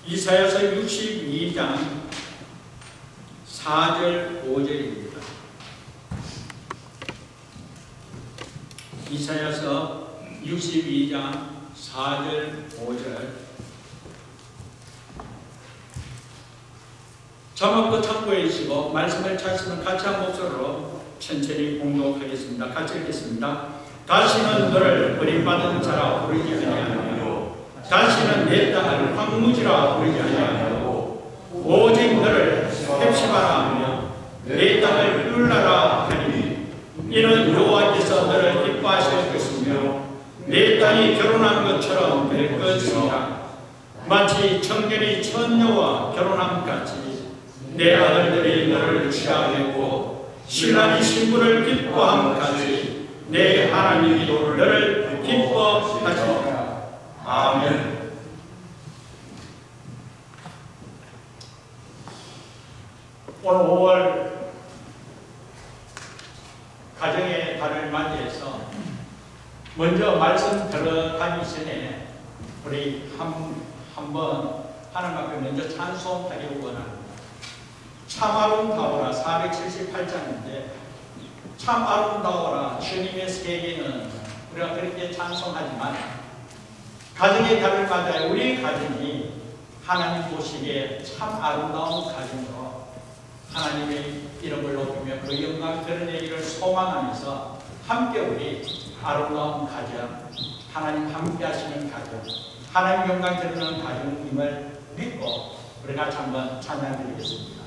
이사야서 62장 4절 5절입니다. 이사야서 62장 4절 5절. 자막도 참고해 주시고 말씀을 찾으시면 같이 한 목소리로 천천히 공독하겠습니다. 같이 읽겠습니다. 다시는 너를 버림받은 자라 부르지 아니하며 다시는 내 땅을 황무지라 부르지 아니하고 오직 너를 헵시바라 하며 내 땅을 율라라 하니 이는 여호와께서 너를 기뻐하실 것이며 내 땅이 결혼한 것처럼 될 것이라. 마치 청년이 처녀와 결혼함 같이 내 아들들이 너를 취하겠고 신랑이 신부를 기뻐함 같이 내 하나님이 너를 기뻐하시리라. 아멘. 오늘 5월 가정의 달을 맞이해서 먼저 말씀 들어가기 전에 우리 한번 하나님 앞에 먼저 찬송하기를 원합니다. 참 아름다워라 478장인데 참 아름다워라 주님의 세계는 우리가 그렇게 찬송하지만 가정의 달을 맞아 우리 가정이 하나님 보시기에 참 아름다운 가정으로 하나님의 이름을 높이며 그 영광 드러내기를 소망하면서 함께 우리 아름다운 가정, 하나님 함께 하시는 가정, 하나님 영광 드러내는 가정임을 믿고 우리 같이 한번 찬양드리겠습니다.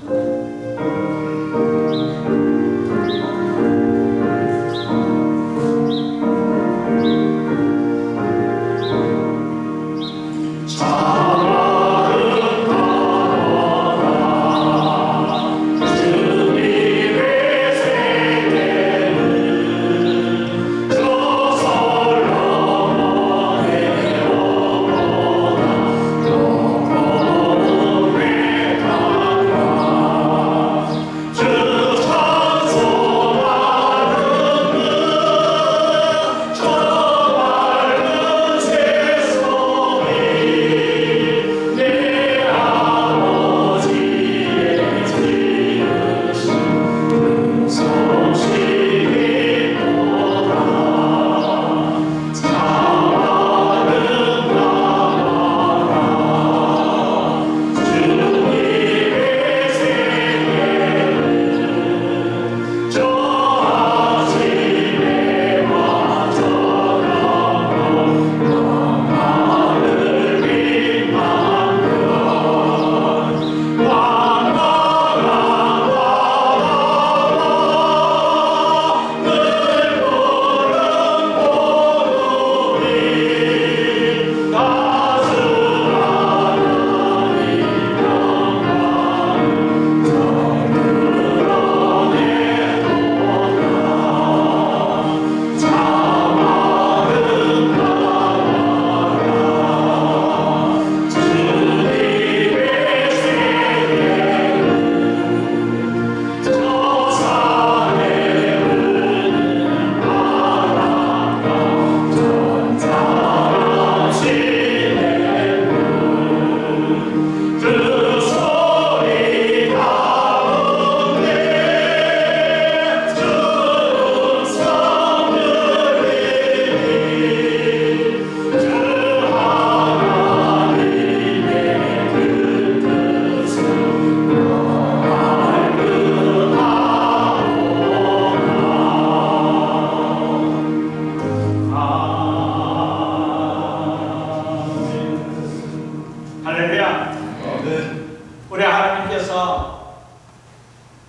우리 하나님께서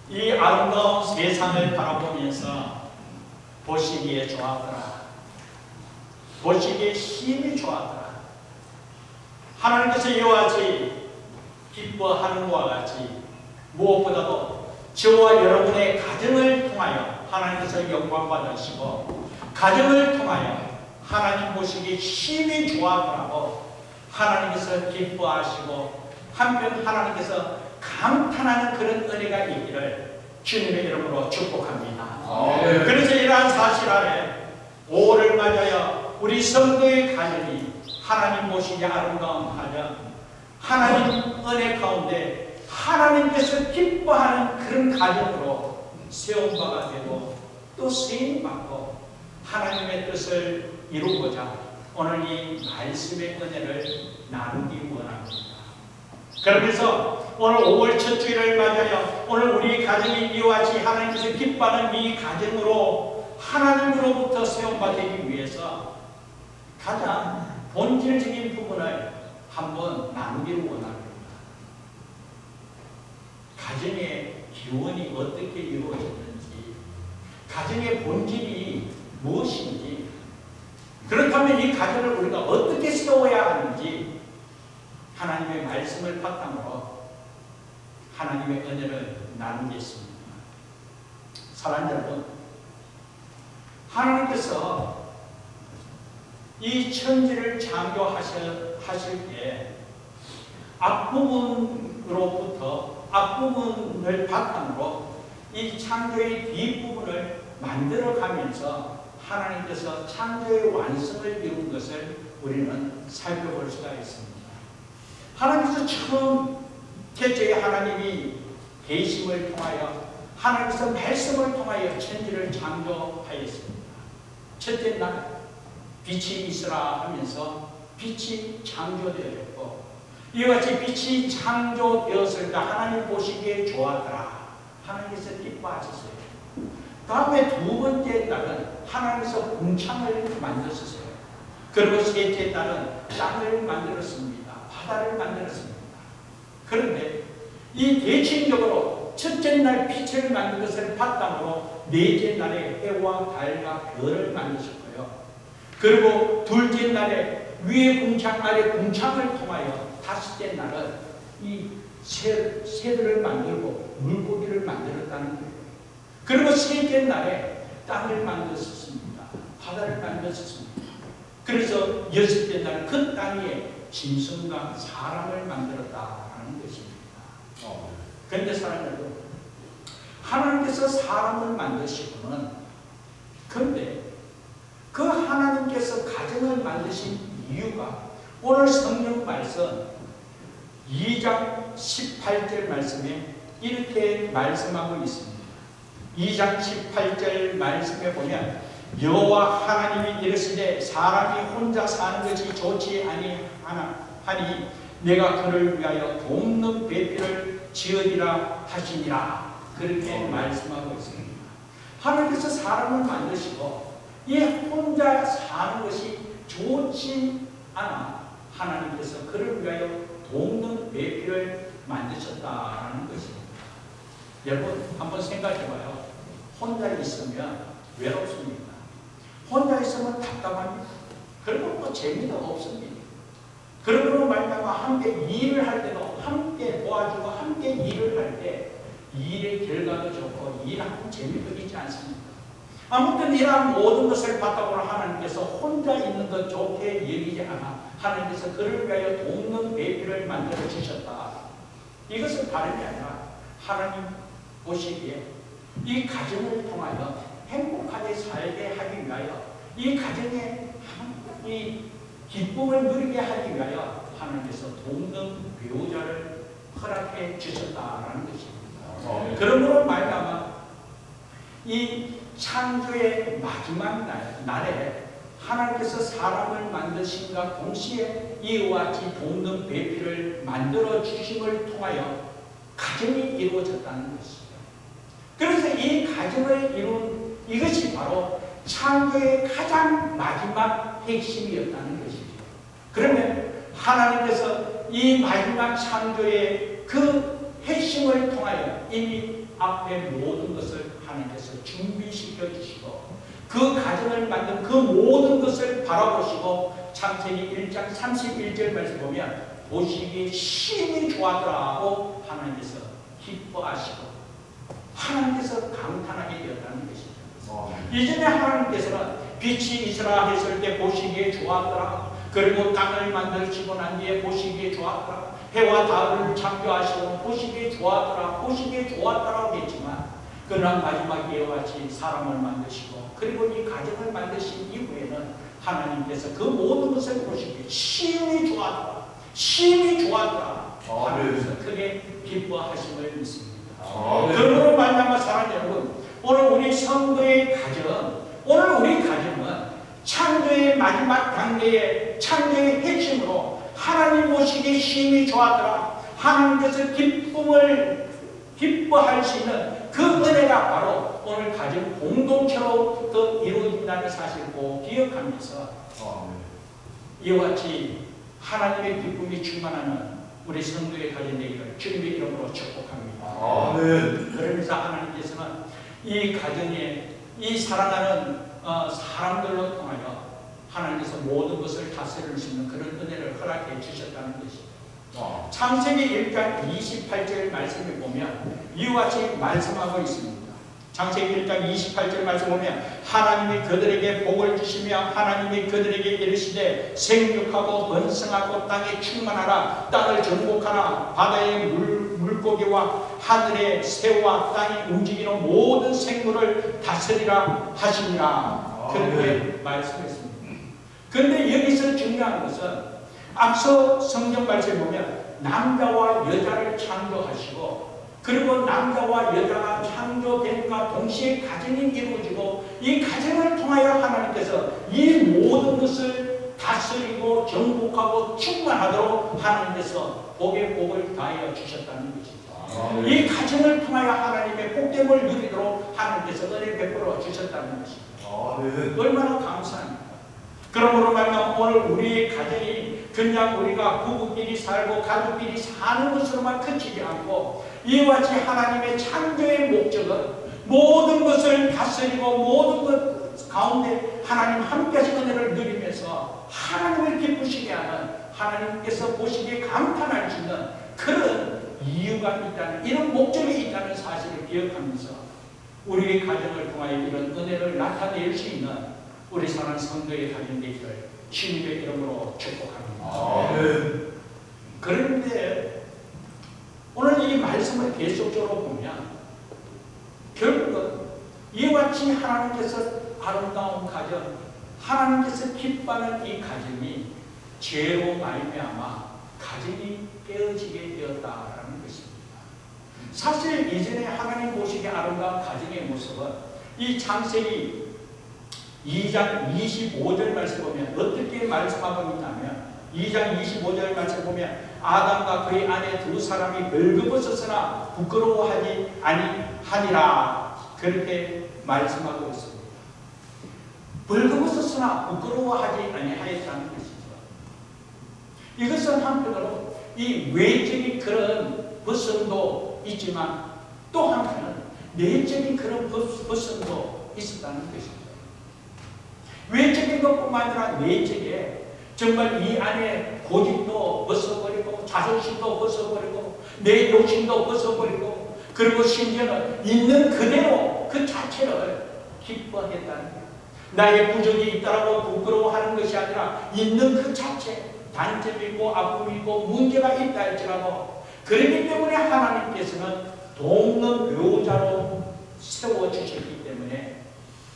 이 아름다운 세상을 바라보면서 보시기에 좋았더라. 보시기에 힘이 좋았더라. 하나님께서 이와 같이 기뻐하는 것과 같이 무엇보다도 저와 여러분의 가정을 통하여 하나님께서 영광 받으시고 가정을 통하여 하나님 보시기에 힘이 좋았더라고 하나님께서 기뻐하시고 한편 하나님께서 감탄하는 그런 은혜가 있기를 주님의 이름으로 축복합니다. 그래서 이러한 사실 안에 5월을 맞아요. 우리 성도의 가정이 하나님 보시기에 아름다운 가정, 하나님 은혜 가운데 하나님께서 기뻐하는 그런 가정으로 세운 바가 되고 또 쓰임받고 하나님의 뜻을 이루고자 오늘 이 말씀의 은혜를 나누기 원합니다. 그러면서 오늘 5월 첫 주일을 맞아요. 오늘 우리 가정이 이와 같이 하나님께서 기뻐하는 이 가정으로 하나님으로부터 세움받기 위해서 가장 본질적인 부분을 한번 나누기를 원합니다. 가정의 기원이 어떻게 이루어졌는지, 가정의 본질이 무엇인지, 그렇다면 이 가정을 우리가 어떻게 세워야 하는지 하나님의 말씀을 바탕으로 하나님의 은혜를 나누겠습니다. 사랑하는 여러분, 하나님께서 이 천지를 창조하실 때 앞부분을 바탕으로 이 창조의 뒷부분을 만들어가면서 하나님께서 창조의 완성을 이룬 것을 우리는 살펴볼 수가 있습니다. 하나님께서 처음 태초에 하나님이 계심을 통하여 하나님께서 말씀을 통하여 천지를 창조하였습니다. 첫째 날 빛이 있으라 하면서 빛이 창조되었고 이와 같이 빛이 창조되었을 때 하나님 보시기에 좋았더라. 하나님께서 기뻐하셨어요. 다음에 두 번째 날은 하나님께서 궁창을 만드셨어요. 그리고 셋째 날은 땅을 만들었습니다. 바다를 만들었습니다. 그런데 이 대칭적으로 첫째 날 빛을 만든 것을 바탕으로 넷째 날에 해와 달과 별을 만드셨고요. 그리고 둘째 날에 위에 궁창 아래 궁창을 통하여 다섯째 날은 이 새들을 만들고 물고기를 만들었다는 거예요. 그리고 셋째 날에 땅을 만드셨습니다. 바다를 만드셨습니다. 그래서 여섯째 날 그 땅 위에 짐승과 사람을 만들었다는 것입니다. 그런데 사랑하는 여러분, 하나님께서 사람을 만드시고는 그런데 그 하나님께서 가정을 만드신 이유가 오늘 성경 말씀 2장 18절 말씀에 이렇게 말씀하고 있습니다. 2장 18절 말씀에 보면 여호와 하나님이 이르시되 사람이 혼자 사는 것이 좋지 아니하니 내가 그를 위하여 돕는 배필을 지으리라 하시니라. 그렇게 말씀하고 있습니다. 하나님께서 사람을 만드시고 이 혼자 사는 것이 좋지 않아 하나님께서 그를 위하여 돕는 배필을 만드셨다는 것입니다. 여러분 한번 생각해봐요. 혼자 있으면 외롭습니다. 혼자 있으면 답답합니다. 그리고 또 재미도 없습니다. 그러므로 말미암아 함께 일을 할 때도 함께 도와주고 함께 일을 할 때 일의 결과도 좋고 일하면 재미도 있지 않습니까? 아무튼 이러한 모든 것을 바탕으로 하나님께서 혼자 있는 것 좋게 여기지 않아 하나님께서 그를 위하여 돕는 배필을 만들어 주셨다. 이것은 다름이 아니라 하나님 보시기에 이 가정을 통하여 행복하게 살게 하기 위하여 이 가정에 이 기쁨을 누리게 하기 위하여 하나님께서 돕는 배우자를 허락해 주셨다라는 것입니다. 그러므로 말미암아 이 창조의 마지막 날에 하나님께서 사람을 만드심과 동시에 이와 같이 돕는 배필을 만들어 주심을 통하여 가정이 이루어졌다는 것이죠. 그래서 이 가정을 이룬 이것이 바로 창조의 가장 마지막 핵심이었다는 것이죠. 그러면 하나님께서 이 마지막 창조의 그 핵심을 통하여 이미 앞에 모든 것을 하나님께서 준비시켜 주시고 그 가정을 만든 그 모든 것을 바라보시고 창세기 1장 31절 말씀 보면 보시기에 심히 좋아하더라 하고 하나님께서 기뻐하시고 하나님께서 감탄하게 되었다는 것이죠. 이전에 하나님께서는 빛이 있으라 했을 때 보시기에 좋았더라. 그리고 땅을 만드시고 난 뒤에 보시기에 좋았더라. 해와 달을 창조하시고 보시기에 좋았더라. 보시기에 좋았더라고 했지만 그러나 마지막 이와 같이 사람을 만드시고 그리고 이 가정을 만드신 이후에는 하나님께서 그 모든 것을 보시기에 심히 좋았더라. 심히 좋았더라. 하나님께서 크게 기뻐하심을 믿습니다. 그러므로 말미암아 사랑하는 여러분, 오늘 우리 성도의 가정, 오늘 우리 가정은 창조의 마지막 단계의 창조의 핵심으로 하나님 보시기에 심히 좋았더라, 하나님께서 기뻐할 수 있는 그 은혜가 바로 오늘 가정 공동체로부터 이루어진다는 사실을 꼭 기억하면서 이와 같이 하나님의 기쁨이 충만하는 우리 성도의 가정 되기를 주님의 이름으로 축복합니다. 아멘. 그러면서 하나님께서는 이 가정에 이 사랑하는 사람들로 통하여 하나님께서 모든 것을 다스릴 수 있는 그런 은혜를 허락해 주셨다는 것입니다. 창세기 1장 28절 말씀을 보면 이와 같이 말씀하고 있습니다. 창세기 1장 28절 말씀 보면 하나님이 그들에게 복을 주시며 하나님이 그들에게 이르시되 생육하고 번성하고 땅에 충만하라, 땅을 정복하라, 바다의 물고기와 하늘의 새와 땅에 움직이는 모든 생물을 다스리라 하시니라. 그렇게 말씀했습니다. 그런데 여기서 중요한 것은 앞서 성경 말씀에 보면 남자와 여자를 창조하시고 그리고 남자와 여자가 창조됨과 동시에 가정이 이루어지고 이 가정을 통하여 하나님께서 이 모든 것을 다스리고 정복하고 충만하도록 하나님께서 복에 복을 다하여 주셨다는 것입니다. 이 가정을 통하여 하나님의 복됨을 누리도록 하나님께서 은혜 베풀어 주셨다는 것입니다. 얼마나 감사합니다. 그러므로 말하면 오늘 우리의 가정이 그냥 우리가 부부끼리 살고 가족끼리 사는 것으로만 그치지 않고 이와 같이 하나님의 창조의 목적은 모든 것을 다스리고 모든 것 가운데 하나님 함께하신 은혜를 누리면서 하나님을 기쁘시게 하는, 하나님께서 보시기에 감탄할 수 있는 그런 이유가 있다는, 이런 목적이 있다는 사실을 기억하면서 우리의 가정을 통하여 이런 은혜를 나타낼 수 있는 우리 사랑하는 성도의 가정 되기를 주님의 이름으로 축복합니다. 그런데 오늘 이 말씀을 계속적으로 보면 결국은 이와 같이 하나님께서 아름다운 가정, 하나님께서 기뻐하는 이 가정이 죄로 말미암아 가정이 깨어지게 되었다라는 것입니다. 사실 이전에 하나님 보시기에 아름다운 가정의 모습은 이 창세기 2장 25절 말씀 보면 어떻게 말씀하고 있냐면 2장 25절 말씀 보면 아담과 그의 아내 두 사람이 벌거벗었으나 부끄러워하지 아니하니라, 그렇게 말씀하고 있습니다. 벌거벗었으나 부끄러워하지 아니하였다는 것이죠. 이것은 한편으로 이 외적인 그런 벗음도 있지만 또 한편은 내적인 그런 벗음도 있었다는 것이죠. 외적인 것뿐만 아니라 내적에 정말 이 안에 고집도 벗어버리고 자존심도 벗어버리고 내 욕심도 벗어버리고 그리고 심지어는 있는 그대로 그 자체를 기뻐했다는 거예요. 나의 부족이 있다라고 부끄러워하는 것이 아니라 있는 그 자체, 단점이 있고 아픔이 있고 문제가 있다 할지라도 그렇기 때문에 하나님께서는 돕는 배우자로 세워주셨기 때문에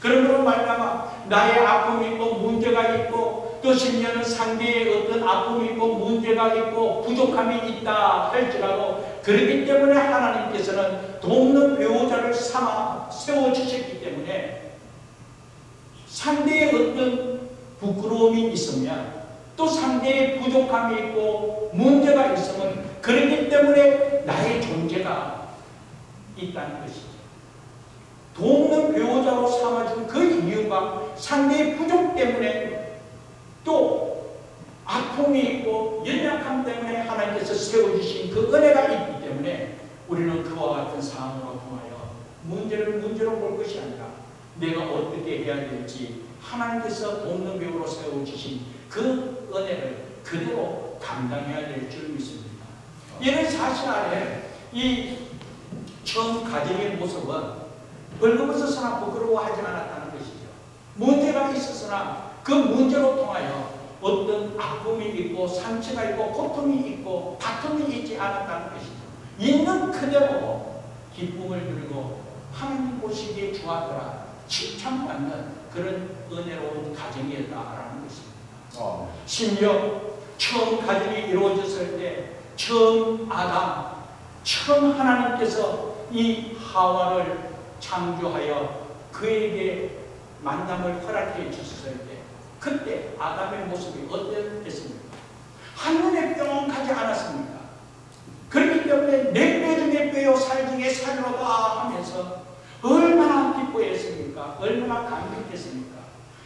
그러므로 말미암아 나의 아픔이 있고 문제가 있고 또 심지어는 상대의 어떤 아픔이 있고 문제가 있고 부족함이 있다 할지라도 그렇기 때문에 하나님께서는 돕는 배우자를 삼아 세워주셨기 때문에 상대의 어떤 부끄러움이 있으면 또 상대의 부족함이 있고 문제가 있으면 그렇기 때문에 나의 존재가 있다는 것이죠. 돕는 배우자로 삼아준 그 이유가 상대의 부족 때문에 또 아픔이 있고 연약함 때문에 하나님께서 세워주신 그 은혜가 있기 때문에 우리는 그와 같은 상황으로 통하여 문제를 문제로 볼 것이 아니라 내가 어떻게 해야 될지 하나님께서 돕는 배우로 세워주신 그 은혜를 그대로 감당해야 될 줄 믿습니다. 이런 사실 안에 이 처음 가정의 모습은 벌거벗었으나 부끄러워하지 않았다는 것이죠. 문제가 있었으나 그 문제로 통하여 어떤 아픔이 있고 상처가 있고 고통이 있고 다툼이 있지 않았다는 것이죠. 있는 그대로 기쁨을 누리고 하나님 보시기에 좋았더라 칭찬받는 그런 은혜로운 가정이었다라는 것입니다. 심지어 처음 가정이 이루어졌을 때 처음 하나님께서 이 하와를 창조하여 그에게 만남을 허락해 주셨을 때 그때 아담의 모습이 어땠습니까? 한눈에 뿅하지 않았습니까? 그렇기 때문에 내 뼈 중에 뼈요 살 중에 살로다 하면서 얼마나 기뻐했습니까? 얼마나 감격했습니까?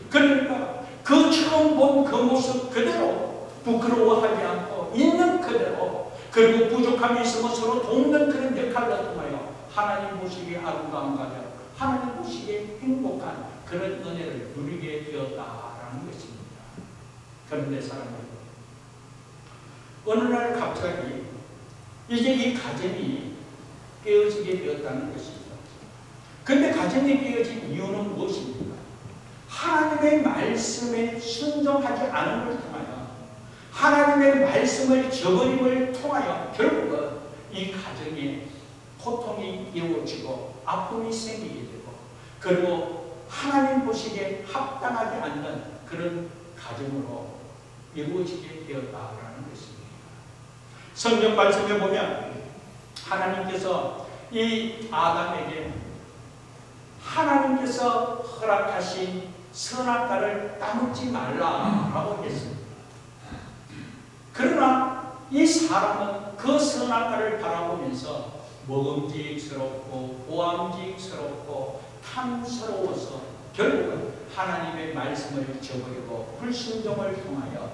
그러니까 그 처음 본 그 모습 그대로 부끄러워하지 않고 있는 그대로, 그리고 부족함이 있으면 서로 돕는 그런 역할을 통하여 하나님 보시기에 아름다운 가정, 하나님 보시기에 행복한 그런 은혜를 누리게 되었다라는 것입니다. 그런데 사랑하는 어느 날 갑자기 이제 이 가정이 깨어지게 되었다는 것입니다. 그런데 가정이 깨어진 이유는 무엇입니까? 하나님의 말씀에 순종하지 않은 걸 통하여, 하나님의 말씀을 저버림을 통하여 결국은 이 가정에 고통이 이루어지고 아픔이 생기게 되고, 그리고 하나님 보시기에 합당하지 않는 그런 가정으로 이루어지게 되었다라는 것입니다. 성경 말씀에 보면 하나님께서 이 아담에게 하나님께서 허락하신 선악과를 따먹지 말라라고 했습니다. 그러나 이 사람은 그 선악과를 바라보면서 먹음직스럽고 보암직스럽고 탐스러워서 결국은 하나님의 말씀을 저버리고 불순종을 통하여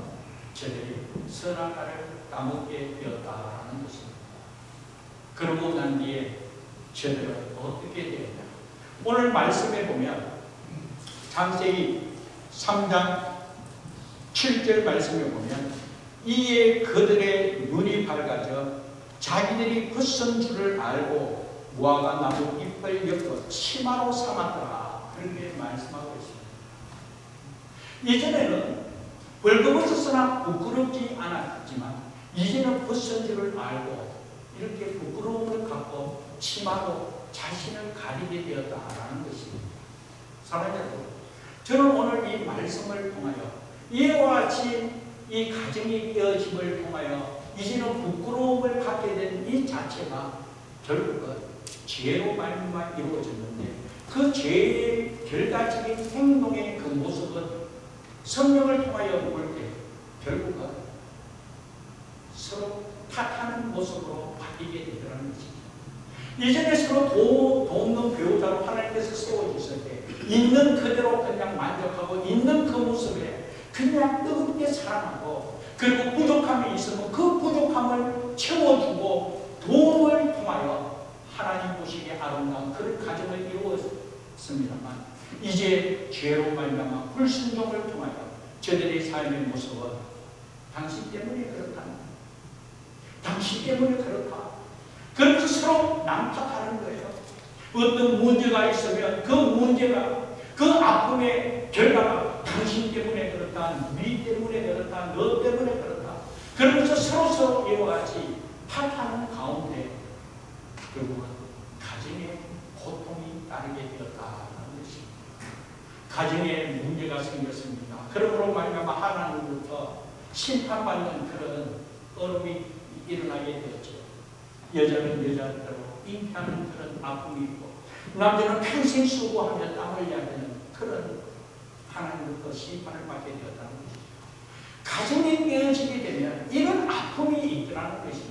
저들이 선악과를 따먹게 되었다는 것입니다. 그러고 난 뒤에 저들은 어떻게 되었냐? 오늘 말씀에 보면 창세기 3장 7절 말씀에 보면 이에 그들의 눈이 밝아져 자기들이 벗은 줄을 알고 무화과 나무 잎을 엮어 치마로 삼았더라. 그렇게 말씀하고 있습니다. 이전에는 벌거벗었으나 부끄럽지 않았지만 이제는 벗은 줄을 알고 이렇게 부끄러움을 갖고 치마로 자신을 가리게 되었다라는 것입니다. 사랑하는 여러분, 저는 오늘 이 말씀을 통하여 이와 같이 이 가정의 깨어짐을 통하여 이제는 부끄러움을 갖게 된 이 자체가 결국은 죄로 말미암아 이루어졌는데, 그 죄의 결과적인 행동의 그 모습은 성령을 통하여 볼 때 결국은 서로 탓하는 모습으로 바뀌게 되더라는 것입니다. 이전에 서로 돕는 배우자로 하나님께서 세워주실 때 있는 그대로 그냥 만족하고 있는 그 모습에 그냥 뜨겁게 사랑하고, 그리고 부족함이 있으면 그 부족함을 채워주고 도움을 통하여 하나님 보시기에 아름다운 그런 가정을 이루었습니다만, 이제 죄로 말미암아 불순종을 통하여 저들의 삶의 모습은 당신 때문에 그렇다, 당신 때문에 그렇다, 그렇게 서로 난탓하는 거예요. 어떤 문제가 있으면 그 문제가, 그 아픔의 결과가 당신 때문에 그렇다, 네 때문에 그렇다, 너 때문에 그렇다, 그러면서 서로 이와 같이 탓하는 가운데 결국은 가정에 고통이 따르게 되었다는 것입니다. 가정에 문제가 생겼습니다. 그러므로 말미암아 하나님으로부터 심판받는 그런 어려움이 일어나게 되었죠. 여자는 여자대로 잉태하는 그런 아픔이 있고, 남자는 평생 수고하며 땀 흘려야 되는 그런 하나님으로부터 심판을 받게 되었다는 것이죠. 가정이 깨어지게 되면 이런 아픔이 있더라는 것이죠.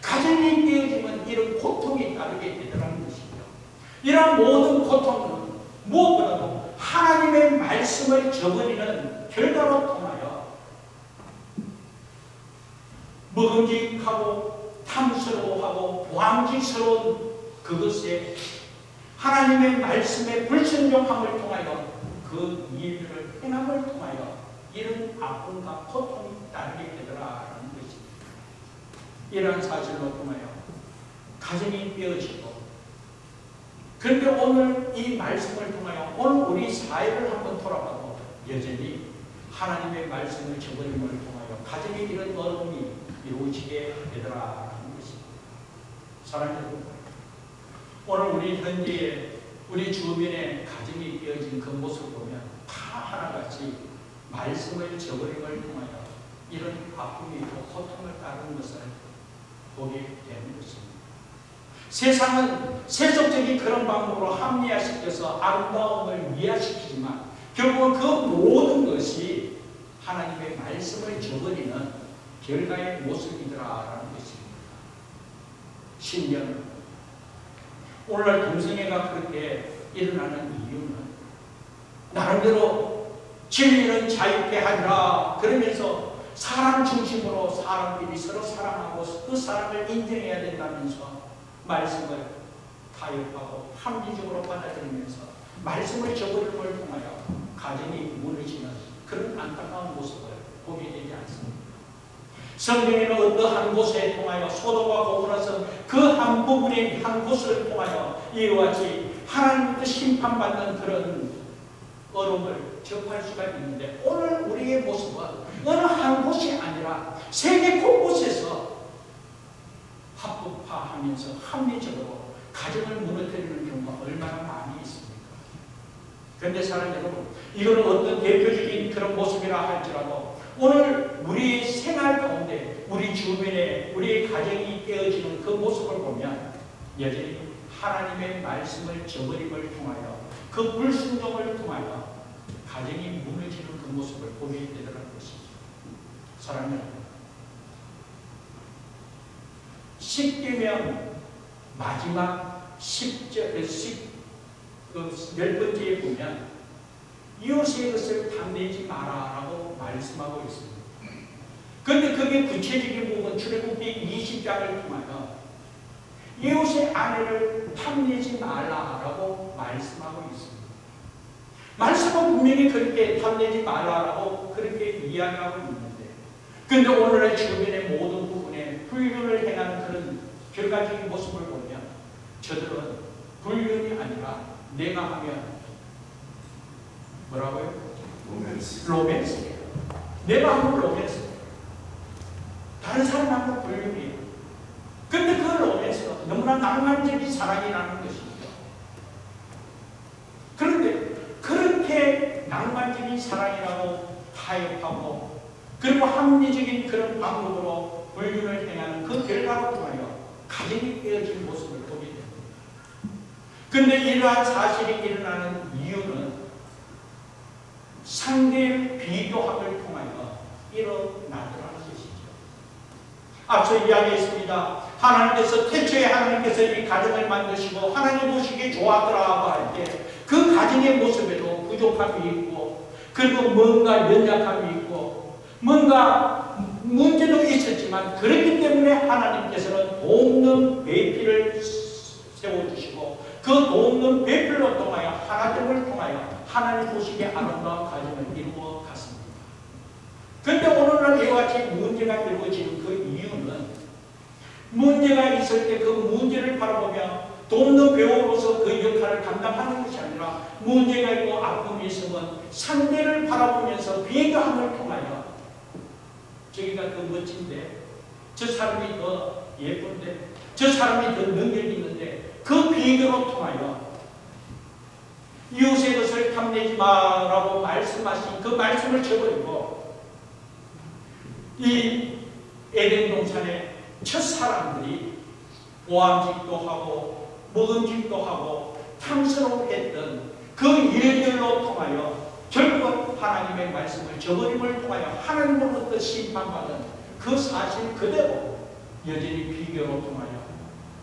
가정이 깨어지면 이런 고통이 따르게 되더라는 것이죠. 이런 모든 고통은 무엇보다도 하나님의 말씀을 저버리는 결과로 통하여 먹음직하고 탐스러워하고 보암직스러운 그것에 하나님의 말씀에 불순종함을 통하여 그 일을 행함을 통하여 이런 아픔과 고통이 따르게 되더라라는 것입니다. 이러한 사실로 통하여 가정이 깨어지고, 그런데 오늘 이 말씀을 통하여 오늘 우리 사회를 한번 돌아봐도 여전히 하나님의 말씀을 저버림을 통하여 가정에 이런 어려움이 이루어지게 되더라라는 것입니다. 사랑하는 여러분, 오늘 우리 현재의 우리 주변의 가정이 깨어진 그 모습을 보면 다 하나같이 말씀을 저버림을 통하여 이런 아픔이 있고 고통을 따르는 것을 보게 되는 것입니다. 세상은 세속적인 그런 방법으로 합리화시켜서 아름다움을 미화시키지만 결국은 그 모든 것이 하나님의 말씀을 저버리는 결과의 모습이더라라는 것입니다. 심지어는 오늘날 동성애가 그렇게 일어나는 이유는 나름대로 진리는 자유케 하리라 그러면서 사람 중심으로 사람들이 서로 사랑하고 그 사랑을 인정해야 된다면서 말씀을 타협하고 합리적으로 받아들이면서 말씀을 저버림을 통하여 가정이 무너지는 그런 안타까운 모습을 보게 되지 않습니다. 성경에는 어떠한 곳에 통하여 소돔과 고모라서 그 한 부분의 한 곳을 통하여 이와 같이 하나님부터 심판받는 그런 어려움을 접할 수가 있는데 오늘 우리의 모습은 어느 한 곳이 아니라 세계 곳곳에서 합법화하면서 합리적으로 가정을 무너뜨리는 경우가 얼마나 많이 있습니까? 그런데 사랑 여러분, 이거는 어떤 대표적인 그런 모습이라 할지라도 오늘 우리의 생활 가운데 우리 주변에 우리의 가정이 깨어지는 그 모습을 보면 여전히 하나님의 말씀을 저버림을 통하여 그 불순종을 통하여 가정이 무너지는 그 모습을 보게 되더라는 것이죠. 사랑 여러분, 십계명 마지막 10번째에 보면 이웃의 것을 탐내지 마라라고 말씀하고 있습니다. 그런데 그게 구체적인 부분 출애굽기 20장을 통하여 이웃의 아내를 탐내지 말라라고 말씀하고 있습니다. 말씀은 분명히 그렇게 탐내지 말라라고 그렇게 이야기하고 있는데 그런데 오늘날 주변의 모든 부분에 불륜을 행하는 그런 결과적인 모습을 보면 저들은 불륜이 아니라 내가 하면 뭐라고요? 로맨스예요. 내가 하면 로맨스예요. 다른 사람하고 불륜이에요. 근데 그 로맨스가 너무나 낭만적인 사랑이라는 것입니다. 그런데 그렇게 낭만적인 사랑이라고 타협하고 그리고 합리적인 그런 방법으로 불륜을 행하는 그 결과로 통하여 가정이 깨어진 모습을 보게 됩니다. 그런데 이러한 사실이 일어나는 이유는 상대의 비교함을 통하여 일어나더라는 것이죠. 앞서 이야기했습니다. 하나님께서 태초에 하나님께서 이 가정을 만드시고 하나님 보시기에 좋았더라고 할 때 그 가정의 모습에도 부족함이 있고 그리고 뭔가 연약함이 있고 뭔가 문제도 있었지만 그렇기 때문에 하나님께서는 돕는 배필을 세워주시고 그 돕는 배필로 통하여 하나님을 통하여 하나님 보시기에 아름다운 가정을 이루어 갔습니다. 그런데 오늘날 이와 같이 문제가 이루어지는 그 이유는 문제가 있을 때 그 문제를 바라보며 돕는 배우로서 그 역할을 감당하는 것이 아니라 문제가 있고 아픔이 있으면 상대를 바라보면서 비교함을 통하여 저기가 더 멋진데 저 사람이 더 예쁜데 저 사람이 더 능력이 있는데 그 비교로 통하여 이웃의 것을 탐내지 마라고 말씀하신 그 말씀을 저버리고 이 에덴 동산의 첫 사람들이 모함짓도 하고 먹음직도 하고 탐스러워했던 그 일들로 통하여 결국은 하나님의 말씀을 저버림을 통하여 하나님으로부터 심판받은 그 사실 그대로 여전히 비교로 통하여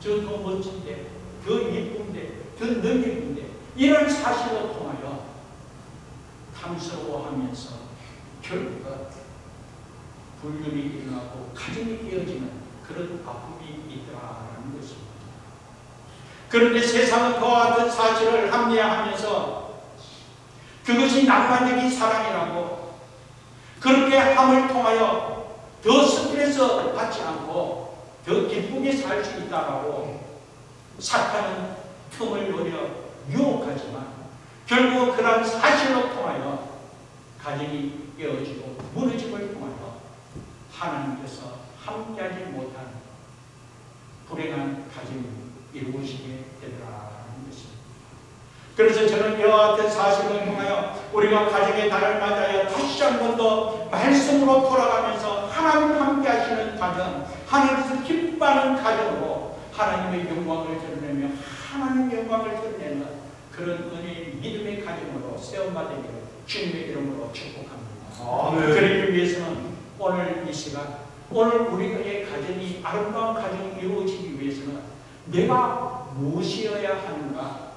저 더 멋진데 더 예쁜데 더 능력인데 이런 사실로 통하여 탐스러워하면서 결국은 불륜이 일어나고 가정이 깨어지는 그런 아픔이 있더라라는 것입니다. 그런데 세상은 그와 같은 사실을 합리화하면서 그것이 낭만적인 사랑이라고 그렇게 함을 통하여 더 스트레스 받지 않고 더 기쁘게 살 수 있다라고 사탄은 틈을 노려 유혹하지만 결국 그런 사실로 통하여 가정이 깨어지고 무너짐을 통하여 하나님께서 함께하지 못한 불행한 가정이 이루어지게 되더라는 것입니다. 그래서 저는 이와 같은 사실을 통하여 우리가 가정의 달을 맞아야 다시 한 번 더 말씀으로 돌아가면서 하나님 함께 하시는 가정, 하나님께서 기뻐하는 가정으로 하나님의 영광을 드러내며 하나님의 영광을 드러내는 그런 은혜의 믿음의 가정으로 세움받으기를 주님의 이름으로 축복합니다. 그러기 위해서는 오늘 이 시간, 오늘 우리의 가정이 아름다운 가정이 이루어지기 위해서는 내가 무엇이어야 하는가?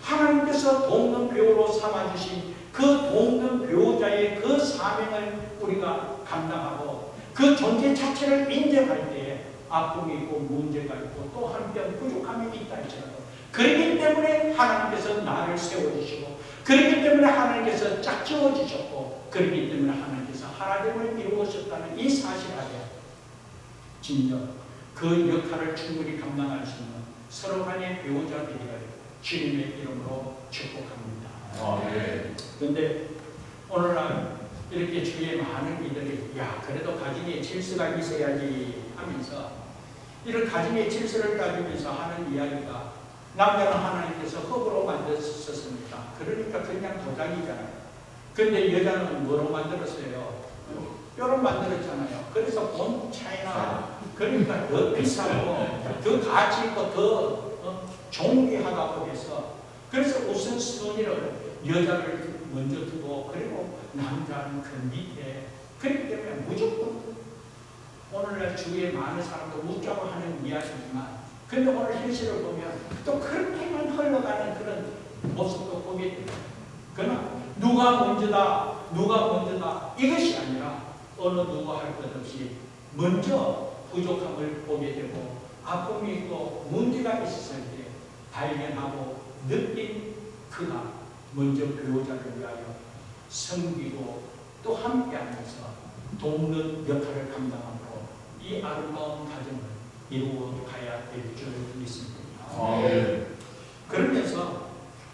하나님께서 돕는 배우로 삼아주신 그 돕는 배우자의 그 사명을 우리가 감당하고 그 존재 자체를 인정할 때에 아픔이 있고 문제가 있고 또 한편 부족함이 있다 할지라도 그렇기 때문에 하나님께서 나를 세워주시고 그렇기 때문에 하나님께서 짝지어 주셨고 그렇기 때문에 하나님께서 하나님을 이루어졌다는 이 사실 아래 진정 그 역할을 충분히 감당할 수 있는 서로 간의 배우자 되기를 주님의 이름으로 축복합니다. 그런데 오늘날 이렇게 주위에 많은 이들이 야 그래도 가정에 질서가 있어야지 하면서 이런 가정의 질서를 따지면서 하는 이야기가 남자는 하나님께서 흙으로 만드셨습니다. 그러니까 그냥 도장이잖아요. 근데 여자는 뭐로 만들었어요? 뼈로 만들었잖아요. 그래서 본 차이나 그러니까 더 비싸고 더 가치 있고 더 존귀하다고 해서 그래서 우선순위를 여자를 먼저 두고 그리고 남자는 그 밑에 그렇기 때문에 무조건 오늘날 주위에 많은 사람도 묻자고 하는 이야기지만 근데 오늘 현실을 보면 또 그렇게만 흘러가는 그런 모습도 보게 됩니다. 그러나 누가 먼저다 이것이 아니라 어느 누구 할 것 없이 먼저 부족함을 보게 되고 아픔이 있고 문제가 있었을 때 발견하고 느낀 그가 먼저 배우자를 위하여 섬기고 또 함께하면서 돕는 역할을 감당함으로 이 아름다운 가정을 이루어 가야 될 줄 믿습니다. 그러면서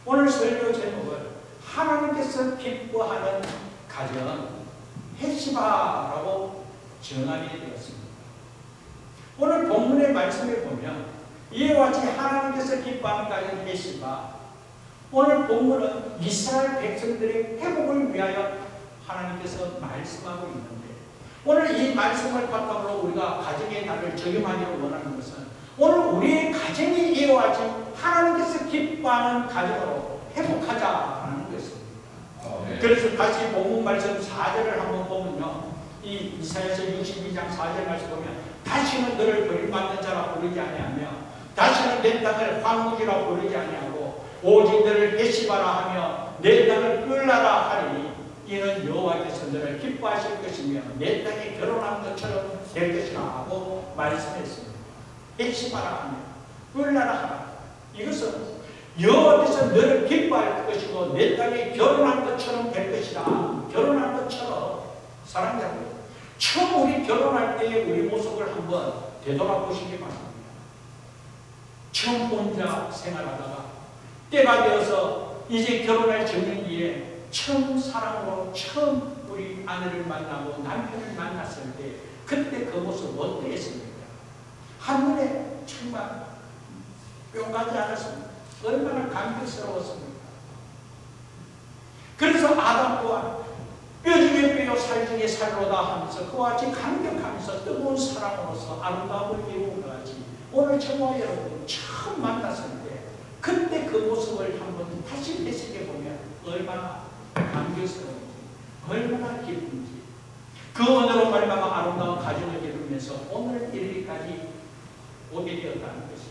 오늘 설교 제목을 하나님께서 기뻐하는 가정 헷시바라고 정하게 되었습니다. 오늘 본문의 말씀에 보면 이와 같이 하나님께서 기뻐하는 가정 헷시바 오늘 본문은 이스라엘 백성들의 회복을 위하여 하나님께서 말씀하고 있는데 오늘 이 말씀을 바탕으로 우리가 가정의 날을 적용하기를 원하는 것은 오늘 우리의 가정이 이와 같이 하나님께서 기뻐하는 가정으로 회복하자라는 것입니다. 그래서 다시 본문 말씀 4절을 한번 보면요. 이 이사야서 62장 4절 말씀 보면 다시는 너를 버림받는 자라 부르지 아니하며 다시는 내 땅을 황무지라 부르지 아니하고 오직 너를 헷시바라 하며 내 땅을 뿔나라 하리니 이는 여호와께서 너를 기뻐하실 것이며 내 땅에 결혼한 것처럼 될 것이라 하고 말씀했습니다. 헷시바라 하며 뿔나라 하라. 이것은 여호와께서 너를 기뻐할 것이고 내 땅에 결혼한 것처럼 될 것이다. 결혼한 것처럼 사랑하는 여러분 처음 우리 결혼할 때의 우리 모습을 한번 되돌아보시기 바랍니다. 처음 혼자 생활하다가 때가 되어서 이제 결혼할 정년기에 처음 사랑으로 처음 우리 아내를 만나고 남편을 만났을 때 그때 그 모습 어떠했습니까? 한눈에 정말 뿅 가지 않았습니까? 얼마나 감격스러웠습니까? 그래서 아담 또한 뼈 중에 뼈요 살 중에 살로다 하면서 그와 같이 감격하면서 뜨거운 사랑으로서 아름다움을 이루는 것 같이 오늘 저와 여러분 처음 만났을 때 그때 그 모습을 한번 다시 되새겨보면 얼마나 감격스러운지 얼마나 기쁜지 그 은혜로 말미암아 아름다운 가정을 이루면서 오늘 이르기까지 오게 되었다는 것이죠.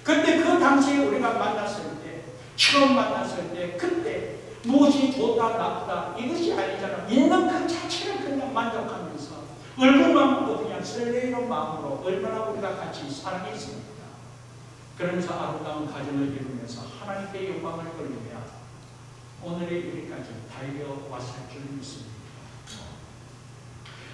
그때 그 당시에 우리가 만났을 때 처음 만났을 때 그때 무엇이 좋다 나쁘다 이것이 아니잖아. 있는 그 자체를 그냥 만족하면서 얼굴만 보고 그냥 설레이는 마음으로 얼마나 우리가 같이 사랑했습니다. 그러면서 아름다운 가정을 이루면서 하나님께 영광을 돌리며 오늘의 일까지 달려왔을 줄 믿습니다.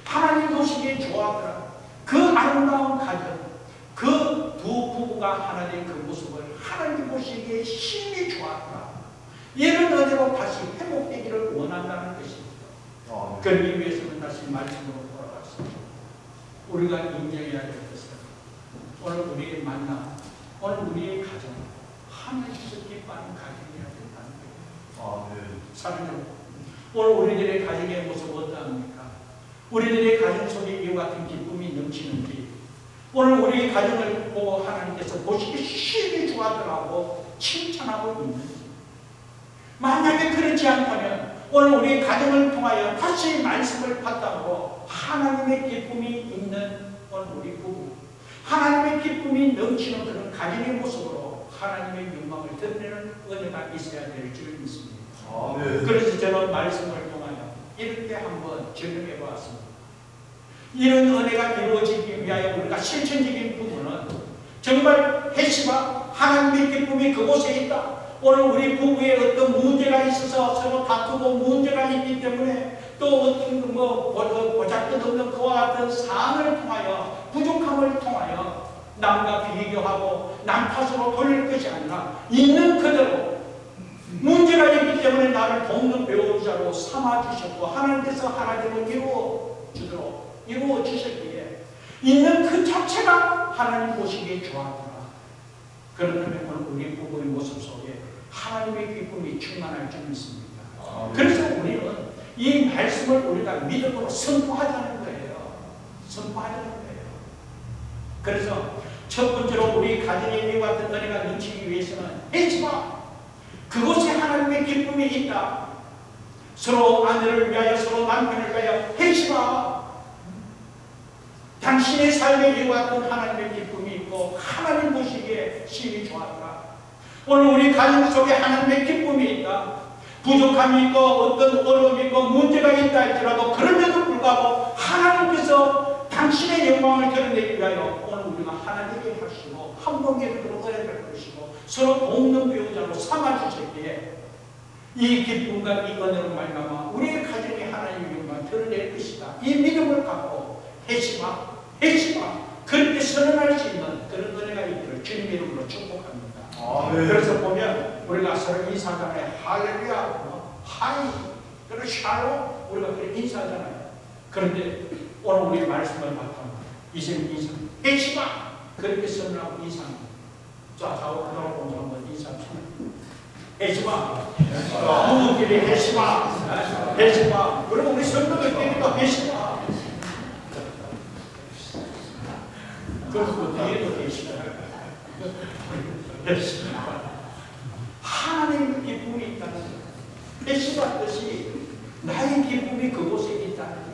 하나님 보시기에 좋아하더라. 그 아름다운 가정 그 두 부부가 하나 된 그 모습을 하나님 보시기에 심히 좋아하더라. 이런 은혜로 다시 회복되기를 원한다는 것입니다. 그러기 위해서는 다시 말씀으로 돌아갔습니다. 우리가 인정해야 될 것은 오늘 우리의 만남, 오늘 우리의 가정, 하나님께서 기뻐하는 가정이어야 된다는 거예요. 사랑하는 여러분, 오늘 우리들의 가정의 모습 어떠합니까? 우리들의 가정 속에 이와 같은 기쁨이 기쁨이 넘치는지 오늘 우리 가정을 보고 하나님께서 보시기 힘이 좋아하더라고 칭찬하고 있는지, 만약에 그렇지 않다면 오늘 우리 가정을 통하여 다시 말씀을 받다고 하나님의 기쁨이 있는 오늘 우리 부부, 하나님의 기쁨이 넘치는 그런 가정의 모습으로 하나님의 영광을 드러내는 은혜가 있어야 될 줄 믿습니다. 아멘. 그래서 저는 말씀을 통하여 이렇게 한번 적용해 보았습니다. 이런 은혜가 이루어지기 위하여 우리가 실천적인 부분은 정말 회심과 하나님의 기쁨이 그곳에 있다. 오늘 우리 부부에 어떤 문제가 있어서 서로 다투고 문제가 있기 때문에 또 어떤 보잘것없는 그와 같은 상황을 통하여 부족함을 통하여 남과 비교하고 남 탓으로 돌릴 것이 아니라 있는 그대로 문제가 있기 때문에 나를 돕는 배우자로 삼아주셨고 하나님께서 하나님을 이루어 주셨기에 있는 그 자체가 하나님 보시기에 좋았더라. 그렇다면 오늘 우리 부부의 모습 속에 하나님의 기쁨이 충만할 줄 믿습니다. 그래서 우리는 이 말씀을 우리가 믿음으로 선포하자는 거예요. 선포하자는 거예요. 그래서 첫 번째로 우리 가정에 이와 같은 은혜가 넘치기 위해서는 회심과 그곳에 하나님의 기쁨이 있다. 서로 아내를 위하여 서로 남편을 위하여 회심과 당신의 삶에 이와 같은 하나님의 기쁨이 있고 하나님 보시기에 심히 좋았다. 오늘 우리 가정 속에 하나님의 기쁨이 있다. 부족함이 있고 어떤 어려움이 있고 문제가 있다 할지라도 그럼에도 불구하고 하나님께서 당신의 영광을 드러내기 위하여 오늘 우리가 하나님께 하시고 한 몸에 그런 은혜를 베푸시고 서로 돕는 배우자로 삼아주셨기에 이 기쁨과 이 은혜로 말미암아 우리의 가정에 하나님의 영광을 드러낼 것이다. 이 믿음을 갖고 회심하 그렇게 선언할 수 있는 그런 은혜가 있기를 주님 이름으로 축복합니다. 그래서 보면 우리가 서로 인사하잖아요. 할렐루야, 하이, 그리고 샬롬, 우리가 그렇게 인사하잖아요. 그런데 오늘 우리 말씀을 바탕으로 이제는 인사, 회심하 그렇게 선언하고 인사합니다. 자, 좌우로 보면 한번 인사합시다. 회심하, 부부끼리 회심하, 회심하. 그리고 우리 성도들끼리도 회심하. 그리고 뒤에도 계시다. 하나님의 기쁨이 있다는 거예요. 회심한 뜻이 나의 기쁨이 그곳에 있다는 거예요.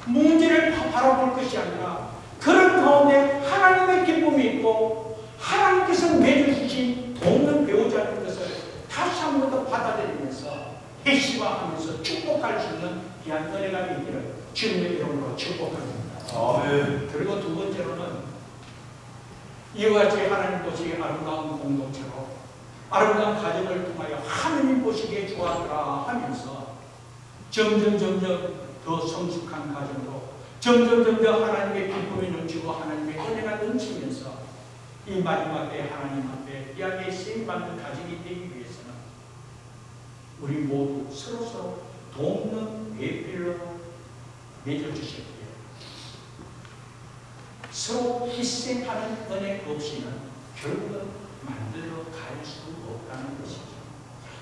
문제를 바라볼 것이 아니라 그런 가운데 하나님의 기쁨이 있고 하나님께서 맺어주신 돕는 배우자는 것을 다시 한 번 더 받아들이면서 회심하면서 축복할 수 있는 귀한 은혜가 있기를 주님의 이름으로 축복합니다. 아멘. 그리고 두 번째로는 이와 같이 하나님 보시기에 아름다운 공동체로 아름다운 가정을 통하여 하나님 보시기에 좋아하더라 하면서 점점 더 성숙한 가정으로 점점 하나님의 기쁨이 넘치고 하나님의 은혜가 넘치면서 이 마지막 때 하나님 앞에 귀하게 쓰임받는 가정이 되기 위해서는 우리 모두 서로 돕는 배필로 맺어주셨기에 서로 희생하는 은혜 없이는 결국은 만들어 갈 수 없다는 것이죠.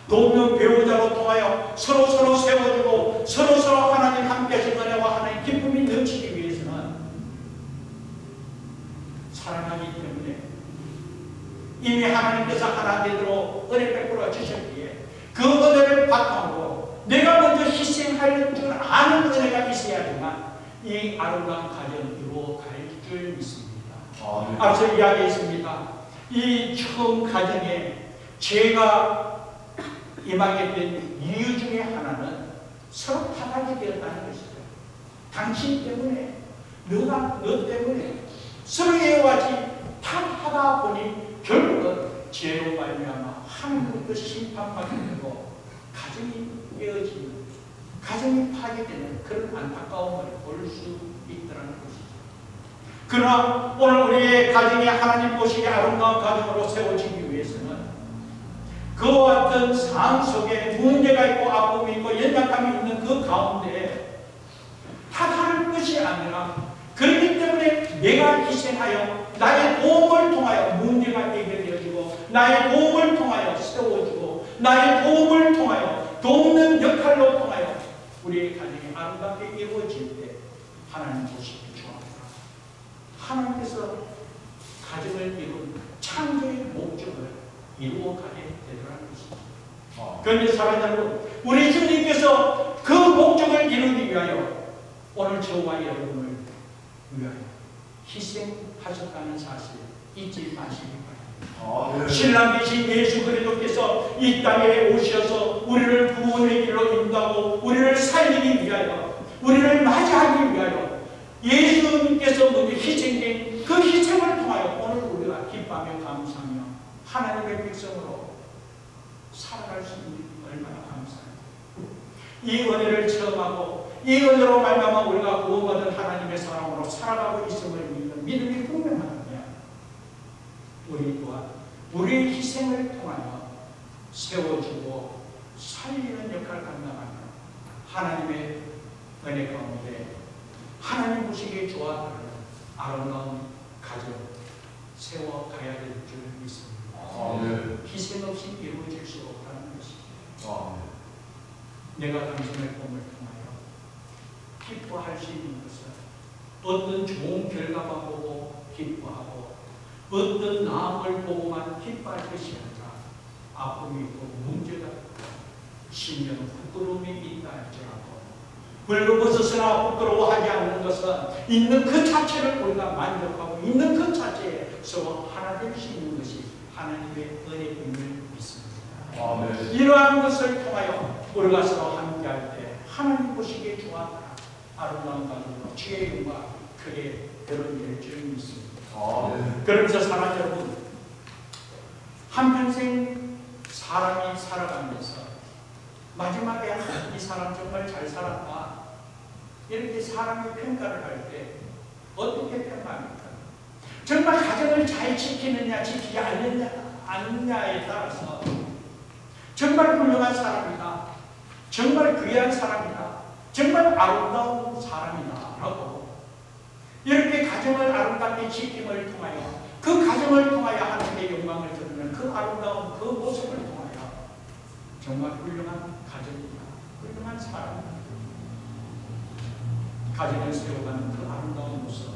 돕는 배우자로 통하여 서로 세워주고 서로 하나님 함께 하신 은혜와 하나님 기쁨이 넘치기 위해서는 사랑하기 때문에 이미 하나님께서 하나님으로 은혜 베풀어 주셨기에 그 은혜를 바탕으로 내가 먼저 희생할 줄 아는 은혜가 있어야지만 이 아름다운 가정 이루어 갈 줄 믿습니다. 앞서 이야기했습니다. 이 처음 가정에 죄가 임하게 된 이유 중에 하나는 서로 타락이 되었다는 것이죠. 당신 때문에, 너 때문에 서로에게 탓하다 보니 결국은 죄로 말미암아 하나님으로부터 심판받게 되고 가정이 깨어지는, 가정이 파괴되는 그런 안타까움을 볼 수 있더라는 것이죠. 그러나 오늘 우리의 가정이 하나님 보시기에 아름다운 가정으로 세워지기 위해서는 그와 같은 상황 속에 문제가 있고 아픔이 있고 연약함이 있는 그 가운데 탓할 것이 아니라 그렇기 때문에 내가 희생하여 나의 도움을 통하여 문제가 해결되어지고 나의 도움을 통하여 세워주고 나의 도움을 통하여 돕는 역할로 통하여 우리의 가정이 아름답게 이루어질 때 하나님 보시기 좋아합니다. 하나님께서 가정을 이룬 창조의 목적을 이루어가게 되더라는 것입니다. 그런데 사랑하는 여러분, 우리 주님께서 그 목적을 이루기 위하여 오늘 저와 여러분을 위하여 희생하셨다는 사실 잊지 마시기 바랍니다. 신랑 되신 예수 그리스도께서 이 땅에 오셔서 우리를 구원의 길로 인도하고 우리를 살리기 위하여, 우리를 맞이하기 위하여 예수님께서 먼저 희생된 그 희생을 통하여 오늘 우리가 기뻐하며 감사하며 하나님의 백성으로 살아갈 수 있는 얼마나 감사합니다. 이 은혜를 체험하고 이 은혜로 말미암아 우리가 구원받은 하나님의 사랑으로 살아가고 있음을 믿는 믿음이 분명하다면 우리 또한 우리의 희생을 통하여 세워주고 살리는 역할을 감당하며 하나님의 은혜 가운데 하나님 보시기에 좋아하는 아름다운 가정 세워가야 될 줄 믿습니다. 희생 없이 이루어질 수 없다는 것입니다. 내가 당신의 꿈을 통하여 기뻐할 수 있는 것은 어떤 좋은 결과만 보고 기뻐하고 어떤 나음을 보고만 기뻐할 것이 아니라 아픔이 있고 문제가 있고 심지어는 부끄러움이 있다 할지라도 벌거벗었으나 부끄러워하지 않는 것은 있는 그 자체를 우리가 만족하고 있는 그 자체에 서로 하나 될 수 있는 것이 하나님의 은혜임을 믿습니다. 이러한 것을 통하여 우리가 서로 함께할 때 하나님 보시기에 좋아하다 아름다운 가정으로 주의 영광 크게 드러낼 줄 믿습니다. 그러면서 사랑하는 여러분, 한평생 사람이 살아가면서 마지막에 이 사람 정말 잘 살았다 이렇게 사람이 평가를 할 때 어떻게 평가합니까? 정말 가정을 잘 지키느냐 지키지 않느냐에 따라서 정말 훌륭한 사람이다, 정말 귀한 사람이다, 정말 아름다운 사람이다 라고 이렇게 가정을 아름답게 지킴을 통하여 그 가정을 통하여 하나님의 영광을 드리는 그 아름다운 그 모습을 통하여 정말 훌륭한 가정이다, 훌륭한 사람이다, 가정을 세워가는 그 아름다운 모습,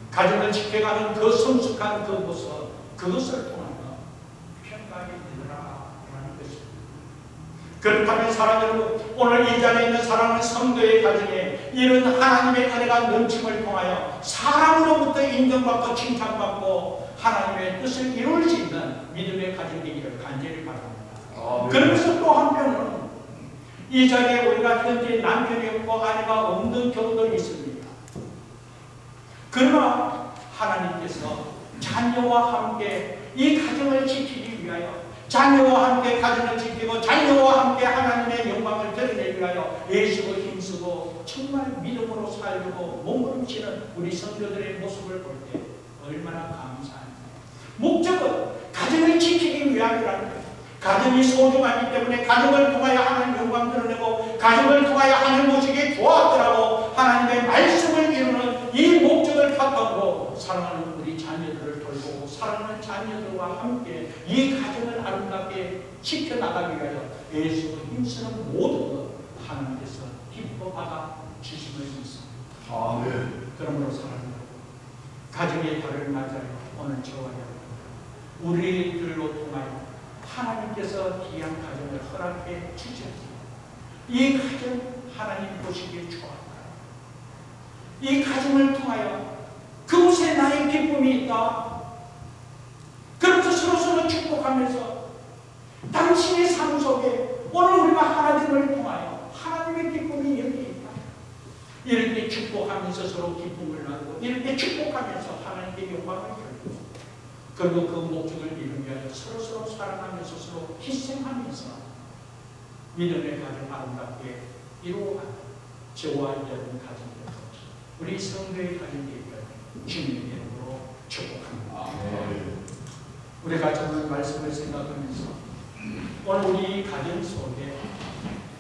가정을 지켜가는 그 성숙한 그 모습, 그것을 통하여 평가하게 되더라라는 것입니다. 그렇다면 사랑하는 여러분, 오늘 이 자리에 있는 사랑하는 성도의 가정에 이런 하나님의 은혜가 넘침을 통하여 사람으로부터 인정받고 칭찬받고 하나님의 뜻을 이룰 수 있는 믿음의 가정이 되기를 간절히 바랍니다. 그러면서 또 한편으로는 이 자리에 우리가 현재 남편이 없고 아내가 없는 경우도 있습니다. 그러나 하나님께서 자녀와 함께 이 가정을 지키기 위하여, 자녀와 함께 가정을 지키고 자녀와 함께 하나님의 영광을 드러내기 위하여 애쓰고 힘쓰고 정말 믿음으로 살고 몸부림치는 우리 성도들의 모습을 볼 때 얼마나 감사합니다. 목적은 가정을 지키기 위함이라는 거예요. 가정이 소중하기 때문에 가정을 통하여 하나님 영광 드러내고 가정을 통하여 하나님 모시기 좋았더라고 하나님의 말씀을 이루는 이 목적을 바탕으로 사랑하는 우리 자녀들을 돌보고 사랑하는 자녀들과 함께 이 가정을 아름답게 지켜나가기 위하여 애쓰고 힘쓰는 모든 것 하나님께서 기뻐받아 주심을 믿습니다. 그러므로 사랑하는 가정의 달을 맞아요. 오늘 저와 여러분 우리들로 통하여 하나님께서 귀한 가정을 허락해 주셨습니다. 이 가정 하나님 보시기에 좋아요. 이 가정을 통하여 그곳에 나의 기쁨이 있다. 그러면서 서로서로 축복하면서 당신의 삶 속에 오늘 우리가 하나님을 통하여 하나님의 기쁨이 여기 있다. 이렇게 축복하면서 서로 기쁨을 나누고 이렇게 축복하면서 하나님께 영광을 돌리고 그리고 그 목적을 이루기 위하여 서로서로 사랑하면서 서로 희생하면서 믿음의 가정 아름답게 이루어가는 저와 여러분 가정들 우리 성도의 가정들을 주님의 이름으로 축복합니다. 우리 가정의 말씀을 생각하면서 오늘 우리 가정 속에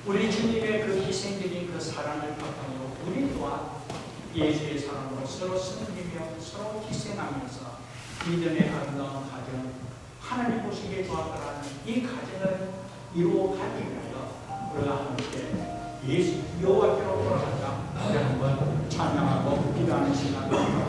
우리 주님의 그 희생적인 그 사랑을 바탕으로 우리 또한 예수의 사랑으로 서로 섬기며 서로 희생하면서 믿음의 아름다운 가정 하나님 보시기에 좋았더라는 이 가정을 이루어가기 위하여 우리가 함께 예수 여호와께로 돌아가자 우리 한번 찬양하고 기도하는 시간 갖도록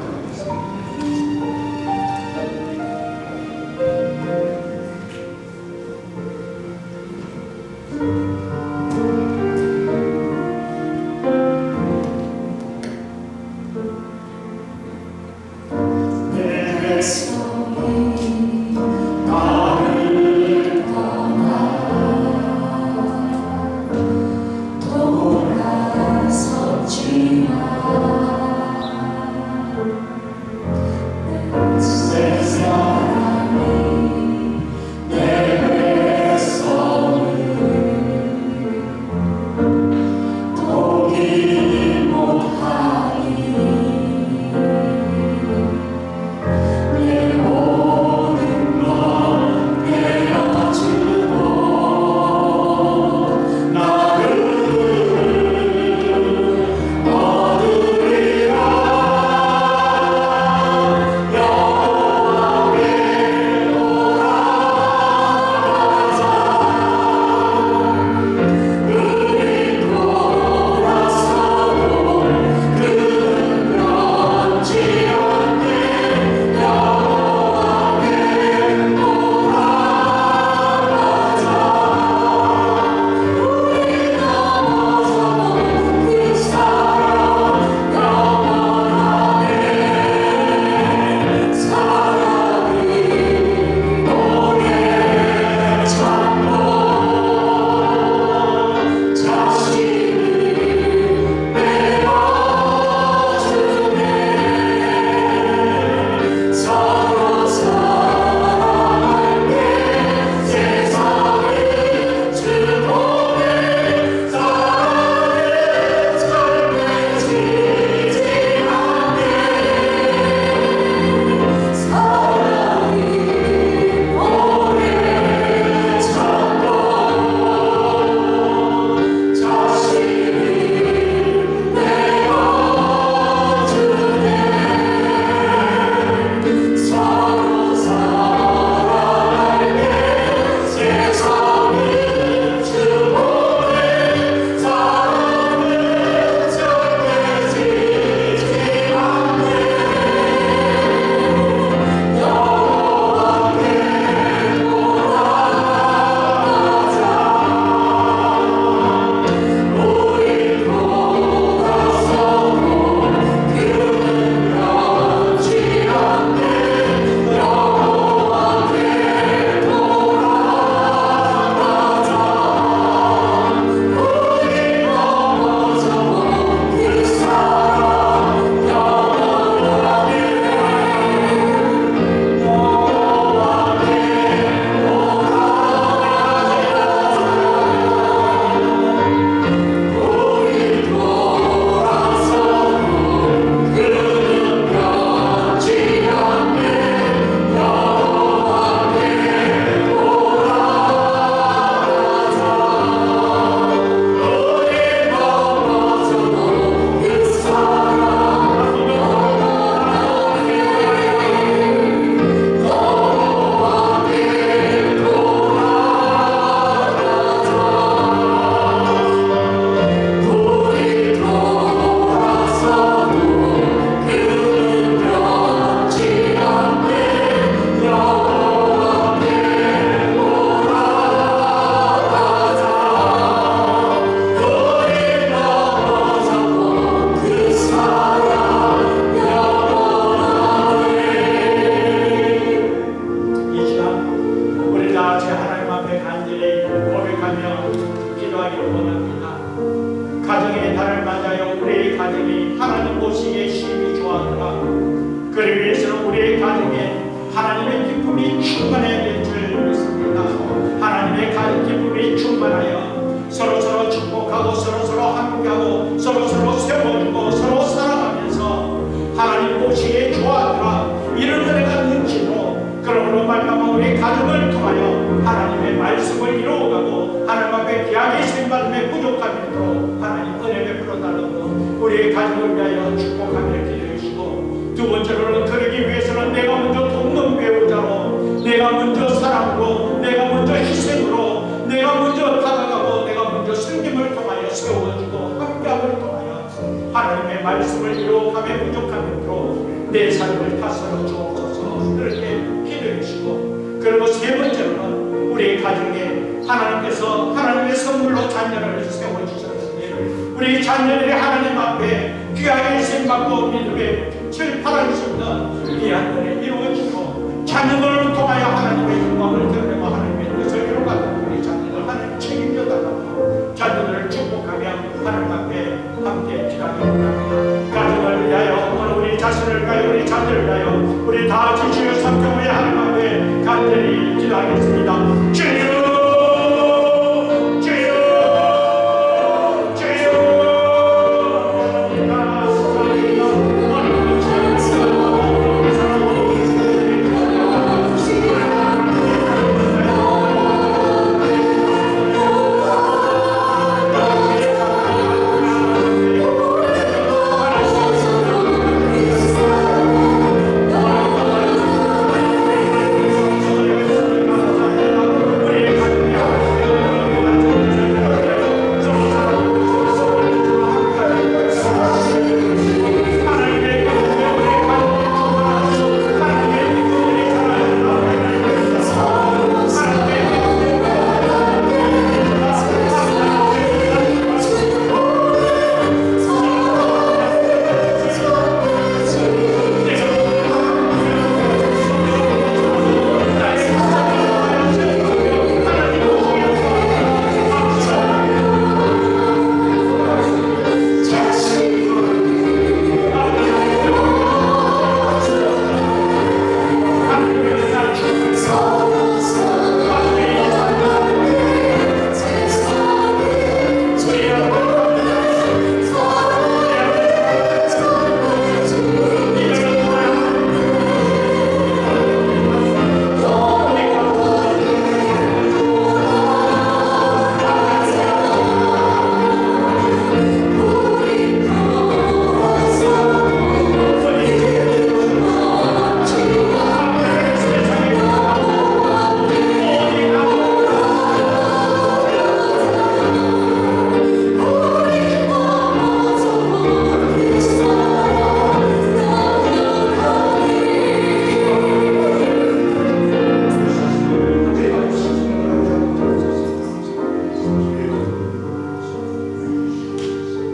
말씀을 이룩함에 부족함으로 내 삶을 다스려 주옵소서. 그렇게 기도해 주시고, 그리고 세 번째로는 우리 가정에 하나님께서 하나님의 선물로 자녀를 세워주셨는데, 우리 자녀들이 하나님 앞에 귀하게 쓰임받고 믿음의 빛을 발하시는 귀한 은혜 이루어지고, 자녀들을 통하여 하나님의 영광을 드러내고 하나님의 뜻을 이루어가는 우리 자녀들 하나님 책임져 달라고 자녀들을 축복하며 하나님 앞에 함께 기도하기 원합니다. 가정을 위하여, 오늘 우리 자신을 위하여, 우리 자녀를 위하여 우리 다 지주여 삼경의 하나님 앞에 간절히 기도하겠습니다. 주여,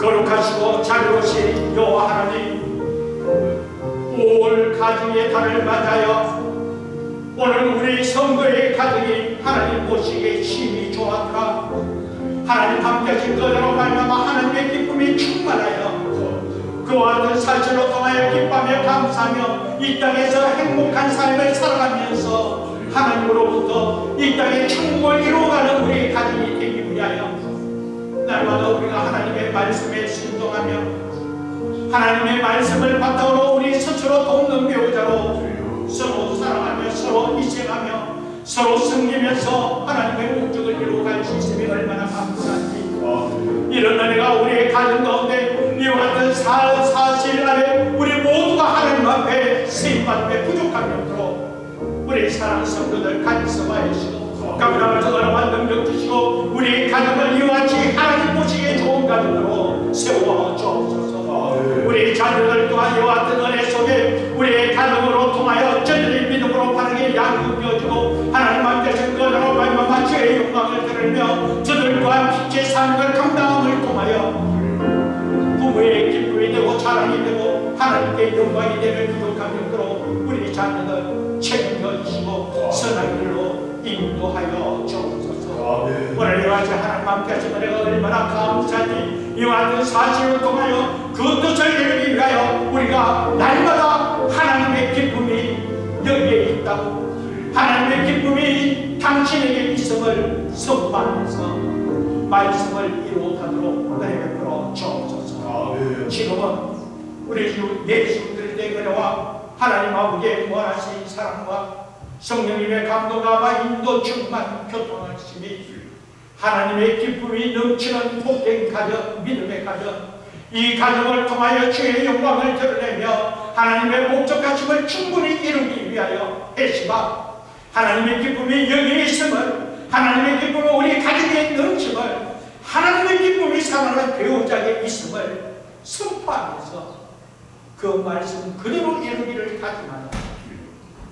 거룩하시고 자비로우신 여호와 하나님, 올 가정의 달을 맞아요 오늘 우리 성도의 가정이 하나님 보시기에 힘이 좋았다. 하나님 함께 하신 그대로 말미암아 하나님의 기쁨이 충만하여 그와 같은 사실로 통하여 기뻐하며 감사하며 이 땅에서 행복한 삶을 살아가면서 하나님으로부터 이 땅에 천국을 이루어가는 우리 가정이 되기 위하여 날마다 우리가 하나님의 말씀에 순종하며 하나님의 말씀을 바탕으로 우리 스스로 돕는 배우자로 서로 사랑하며 서로 희생하며 서로 섬기면서 하나님의 목적을 이루어갈 수 있음이 얼마나 감사한지, 이런 은혜가 우리의 가정 가운데 이와 같은 사실 안에 우리 모두가 하나님 앞에 쓰임받음에 부족함이 없도록 우리 사랑하는 성도들 간섭하여 주시고 감당을 전하는 능력 주시고 우리 가정을 이와 같이 하나님 보시기에 좋은 가정으로 세워 주옵소서. 우리 자녀들 또한 이와 같은 은혜 속에 우리의 가정으로 통하여 저들의 믿음으로 바르게 양육되어주고 하나님 앞에서 그대로 말미암아 주의 영광을 들으며 저들 또한 빛의 삶을 감당함을 통하여 부모의 기쁨이 되고 자랑이 되고 하나님께 영광이 되며 부족함이 없도록 우리 자녀들 책임져 주시고 선한 길로 인도하여 주옵소서. 오늘 이와 같이 하나님 함께 하신 은혜가 얼마나 감사하니 이와 같은 사실을 통하여 그 뜻을 이루기 위하여 우리가 날마다 하나님의 기쁨이 여기에 있다고, 하나님의 기쁨이 당신에게 있음을 선포하면서 말씀을 이루어가도록 은혜 베풀어 주옵소서. 지금은 우리 주 예수 그리스도의 은혜와 하나님 아버지의 무한하신 사랑과 성령님의 감동과 인도 충만 교통하심이 하나님의 기쁨이 넘치는 복된 가정, 믿음의 가정, 이 가정을 통하여 주의 영광을 드러내며 하나님의 목적하심을 충분히 이루기 위하여 해시바 하나님의 기쁨이 여기에 있음을, 하나님의 기쁨이 우리 가정에 넘침을, 하나님의 기쁨이 사랑하는 배우자에게 있음을 선포하면서 그 말씀 그대로 이루기를 다짐하는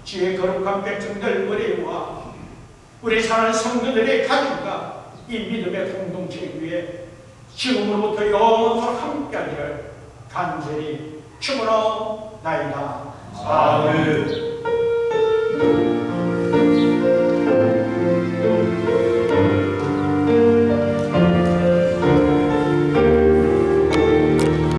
주의 거룩한 백성들 의뢰와 우리 사랑하는 성도들의 가족과 이 믿음의 공동체 위에 지금으로부터 영원토록 함께하기를 간절히 축원하옵나이다. 아멘.